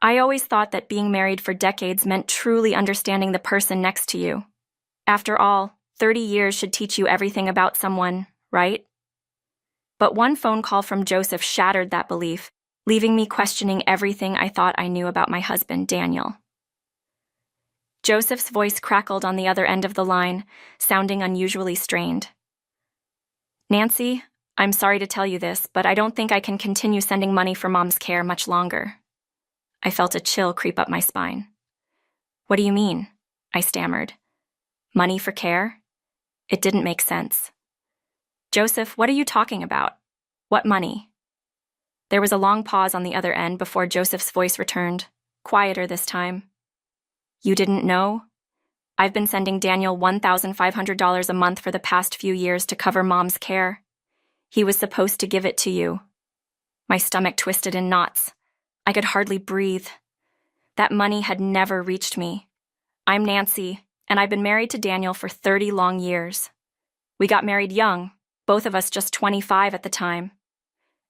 I always thought that being married for decades meant truly understanding the person next to you. After all, 30 years should teach you everything about someone, right? But one phone call from Joseph shattered that belief, leaving me questioning everything I thought I knew about my husband, Daniel. Joseph's voice crackled on the other end of the line, sounding unusually strained. Nancy, I'm sorry to tell you this, but I don't think I can continue sending money for Mom's care much longer. I felt a chill creep up my spine. What do you mean? I stammered. Money for care? It didn't make sense. Joseph, what are you talking about? What money? There was a long pause on the other end before Joseph's voice returned, quieter this time. You didn't know? I've been sending Daniel $1,500 a month for the past few years to cover Mom's care. He was supposed to give it to you. My stomach twisted in knots. I could hardly breathe. That money had never reached me. I'm Nancy, and I've been married to Daniel for 30 long years. We got married young, both of us just 25 at the time.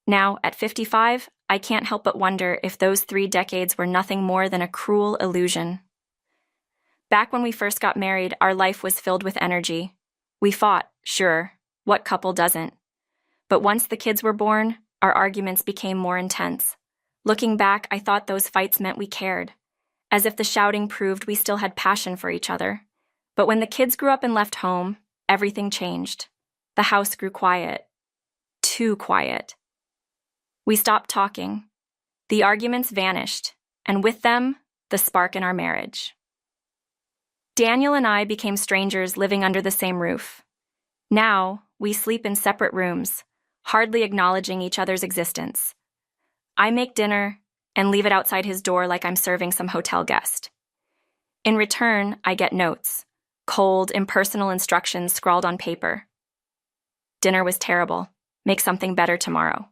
Now, at 55, I can't help but wonder if those 3 decades were nothing more than a cruel illusion. Back when we first got married, our life was filled with energy. We fought, sure. What couple doesn't? But once the kids were born, our arguments became more intense. Looking back, I thought those fights meant we cared, as if the shouting proved we still had passion for each other. But when the kids grew up and left home, everything changed. The house grew quiet. Too quiet. We stopped talking. The arguments vanished, and with them, the spark in our marriage. Daniel and I became strangers living under the same roof. Now, we sleep in separate rooms, hardly acknowledging each other's existence. I make dinner and leave it outside his door like I'm serving some hotel guest. In return, I get notes, cold, impersonal instructions scrawled on paper. Dinner was terrible. Make something better tomorrow.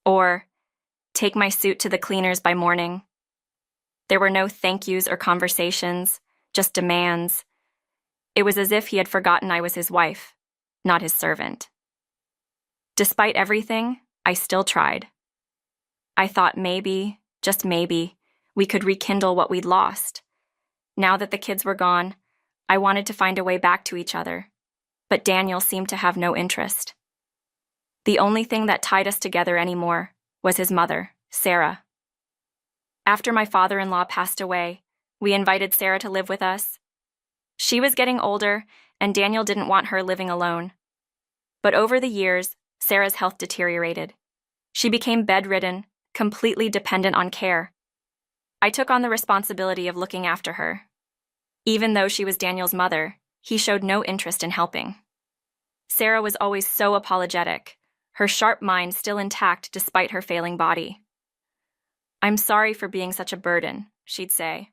Or, take my suit to the cleaners by morning. There were no thank yous or conversations, just demands. It was as if he had forgotten I was his wife, not his servant. Despite everything, I still tried. I thought maybe, just maybe, we could rekindle what we'd lost. Now that the kids were gone, I wanted to find a way back to each other, but Daniel seemed to have no interest. The only thing that tied us together anymore was his mother, Sarah. After my father-in-law passed away, we invited Sarah to live with us. She was getting older, and Daniel didn't want her living alone. But over the years, Sarah's health deteriorated. She became bedridden, completely dependent on care. I took on the responsibility of looking after her. Even though she was Daniel's mother, he showed no interest in helping. Sarah was always so apologetic, her sharp mind still intact despite her failing body. I'm sorry for being such a burden, she'd say.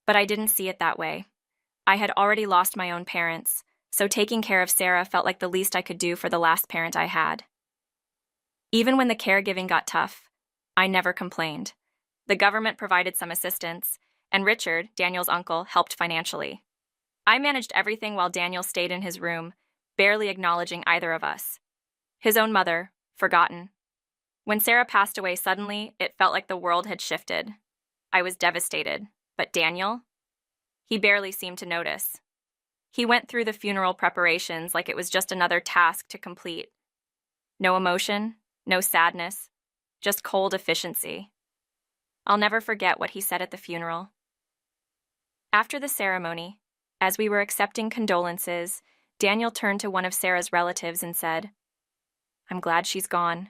But I didn't see it that way. I had already lost my own parents, so taking care of Sarah felt like the least I could do for the last parent I had. Even when the caregiving got tough, I never complained. The government provided some assistance, and Richard, Daniel's uncle, helped financially. I managed everything while Daniel stayed in his room, barely acknowledging either of us. His own mother, forgotten. When Sarah passed away suddenly, it felt like the world had shifted. I was devastated, but Daniel? He barely seemed to notice. He went through the funeral preparations like it was just another task to complete. No emotion, no sadness, just cold efficiency. I'll never forget what he said at the funeral. After the ceremony, as we were accepting condolences, Daniel turned to one of Sarah's relatives and said, "I'm glad she's gone.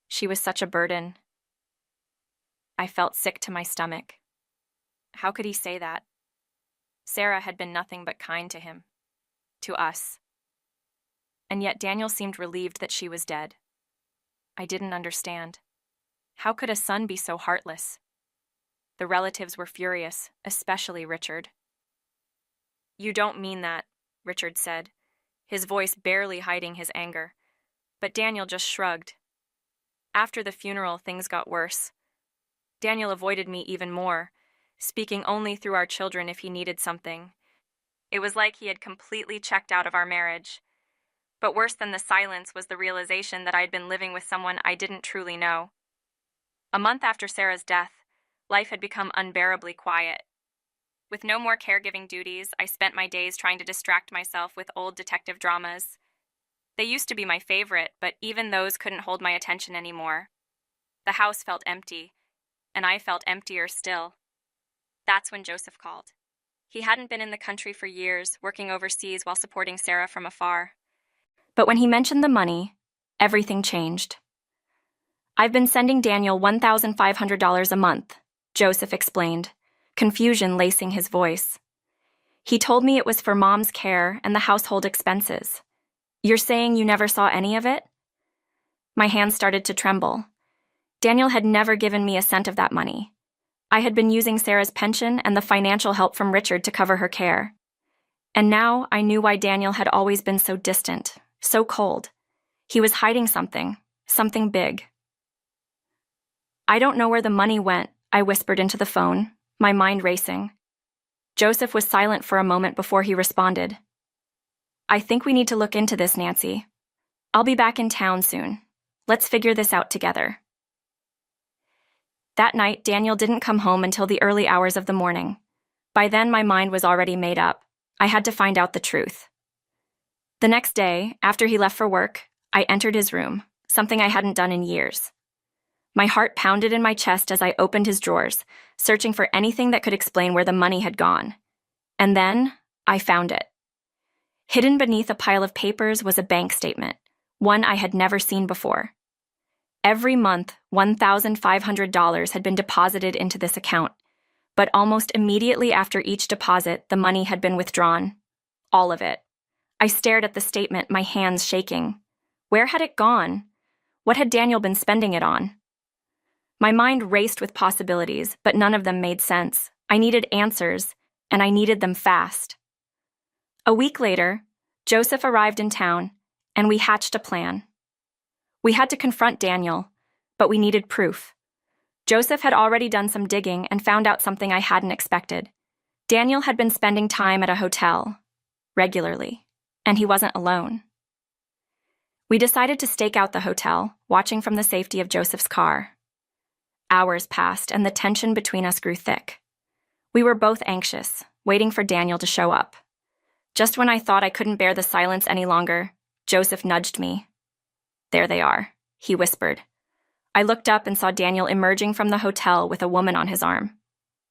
She was such a burden." I felt sick to my stomach. How could he say that? Sarah had been nothing but kind to him, to us. And yet Daniel seemed relieved that she was dead. I didn't understand. How could a son be so heartless? The relatives were furious, especially Richard. "You don't mean that," Richard said, his voice barely hiding his anger. But Daniel just shrugged. After the funeral, things got worse. Daniel avoided me even more, speaking only through our children if he needed something. It was like he had completely checked out of our marriage. But worse than the silence was the realization that I had been living with someone I didn't truly know. A month after Sarah's death, Life had become unbearably quiet. With no more caregiving duties, I spent my days trying to distract myself with old detective dramas. They used to be my favorite, but even those couldn't hold my attention anymore. The house felt empty, and I felt emptier still. That's when Joseph called. He hadn't been in the country for years, working overseas while supporting Sarah from afar. But when he mentioned the money, everything changed. "I've been sending Daniel $1,500 a month," Joseph explained, confusion lacing his voice. "He told me it was for Mom's care and the household expenses. You're saying you never saw any of it?" My hands started to tremble. Daniel had never given me a cent of that money. I had been using Sarah's pension and the financial help from Richard to cover her care. And now I knew why Daniel had always been so distant, so cold. He was hiding something big. "I don't know where the money went," I whispered into the phone, my mind racing. Joseph was silent for a moment before he responded. "I think we need to look into this, Nancy. I'll be back in town soon. Let's figure this out together." That night, Daniel didn't come home until the early hours of the morning. By then, my mind was already made up. I had to find out the truth. The next day, after he left for work, I entered his room, something I hadn't done in years. My heart pounded in my chest as I opened his drawers, searching for anything that could explain where the money had gone. And then, I found it. Hidden beneath a pile of papers was a bank statement, one I had never seen before. Every month, $1,500 had been deposited into this account, but almost immediately after each deposit, the money had been withdrawn. All of it. I stared at the statement, my hands shaking. Where had it gone? What had Daniel been spending it on? My mind raced with possibilities, but none of them made sense. I needed answers, and I needed them fast. A week later, Joseph arrived in town, and we hatched a plan. We had to confront Daniel, but we needed proof. Joseph had already done some digging and found out something I hadn't expected. Daniel had been spending time at a hotel, regularly, and he wasn't alone. We decided to stake out the hotel, watching from the safety of Joseph's car. Hours passed, and the tension between us grew thick. We were both anxious, waiting for Daniel to show up. Just when I thought I couldn't bear the silence any longer, Joseph nudged me. "There they are," he whispered. I looked up and saw Daniel emerging from the hotel with a woman on his arm.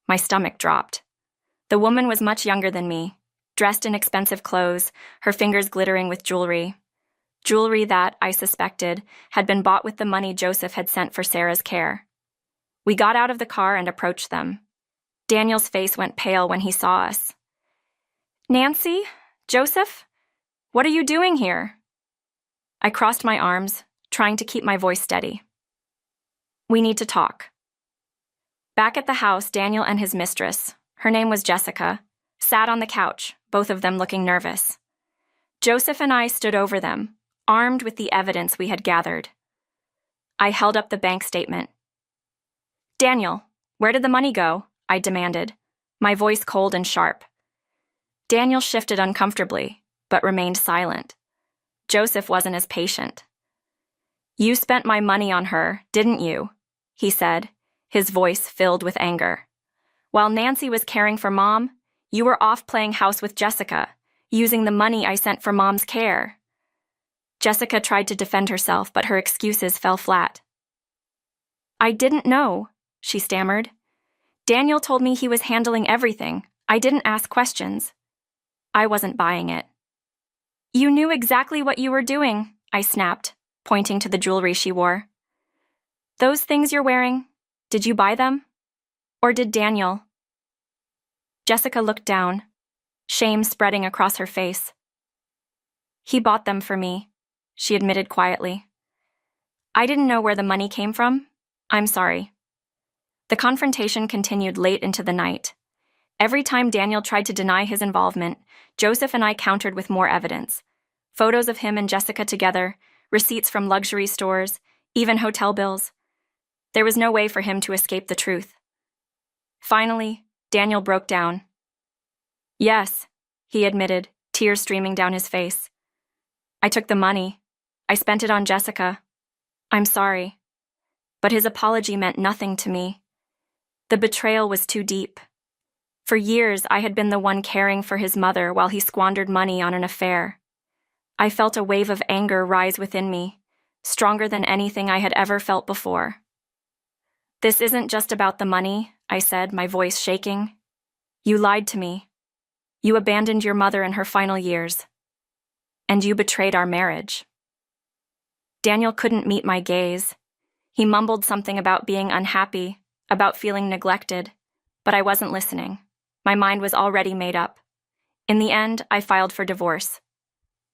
My stomach dropped. The woman was much younger than me, dressed in expensive clothes, her fingers glittering with jewelry. Jewelry that, I suspected, had been bought with the money Joseph had sent for Sarah's care. We got out of the car and approached them. Daniel's face went pale when he saw us. "Nancy? Joseph? What are you doing here?" I crossed my arms, trying to keep my voice steady. "We need to talk." Back at the house, Daniel and his mistress, her name was Jessica, sat on the couch, both of them looking nervous. Joseph and I stood over them, armed with the evidence we had gathered. I held up the bank statement. "Daniel, where did the money go?" I demanded, my voice cold and sharp. Daniel shifted uncomfortably, but remained silent. Joseph wasn't as patient. "You spent my money on her, didn't you?" he said, his voice filled with anger. "While Nancy was caring for Mom, you were off playing house with Jessica, using the money I sent for Mom's care." Jessica tried to defend herself, but her excuses fell flat. "I didn't know," she stammered. "Daniel told me he was handling everything. I didn't ask questions." I wasn't buying it. "You knew exactly what you were doing," I snapped, pointing to the jewelry she wore. "Those things you're wearing, did you buy them? Or did Daniel?" Jessica looked down, shame spreading across her face. "He bought them for me," she admitted quietly. "I didn't know where the money came from. I'm sorry." The confrontation continued late into the night. Every time Daniel tried to deny his involvement, Joseph and I countered with more evidence. Photos of him and Jessica together, receipts from luxury stores, even hotel bills. There was no way for him to escape the truth. Finally, Daniel broke down. "Yes," he admitted, tears streaming down his face. "I took the money. I spent it on Jessica. I'm sorry." But his apology meant nothing to me. The betrayal was too deep. For years, I had been the one caring for his mother while he squandered money on an affair. I felt a wave of anger rise within me, stronger than anything I had ever felt before. "This isn't just about the money," I said, my voice shaking. "You lied to me. You abandoned your mother in her final years. And you betrayed our marriage." Daniel couldn't meet my gaze. He mumbled something about being unhappy, about feeling neglected, but I wasn't listening. My mind was already made up. In the end, I filed for divorce.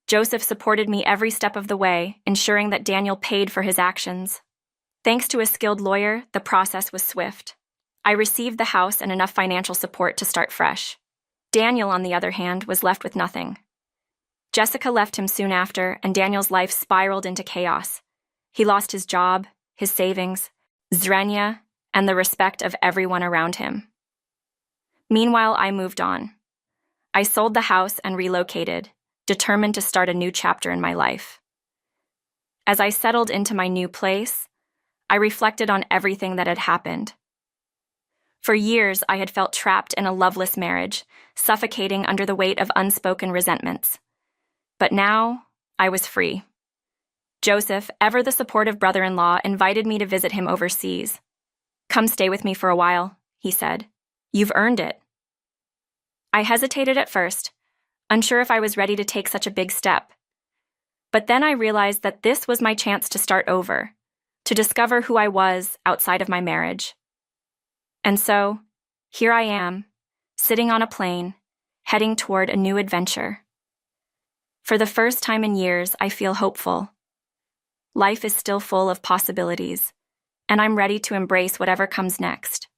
Joseph supported me every step of the way, ensuring that Daniel paid for his actions. Thanks to a skilled lawyer, the process was swift. I received the house and enough financial support to start fresh. Daniel, on the other hand, was left with nothing. Jessica left him soon after, and Daniel's life spiraled into chaos. He lost his job, his savings, Zrenia, and the respect of everyone around him. Meanwhile, I moved on. I sold the house and relocated, determined to start a new chapter in my life. As I settled into my new place, I reflected on everything that had happened. For years, I had felt trapped in a loveless marriage, suffocating under the weight of unspoken resentments. But now, I was free. Joseph, ever the supportive brother-in-law, invited me to visit him overseas. "Come stay with me for a while," he said. "You've earned it." I hesitated at first, unsure if I was ready to take such a big step. But then I realized that this was my chance to start over, to discover who I was outside of my marriage. And so, here I am, sitting on a plane, heading toward a new adventure. For the first time in years, I feel hopeful. Life is still full of possibilities, and I'm ready to embrace whatever comes next.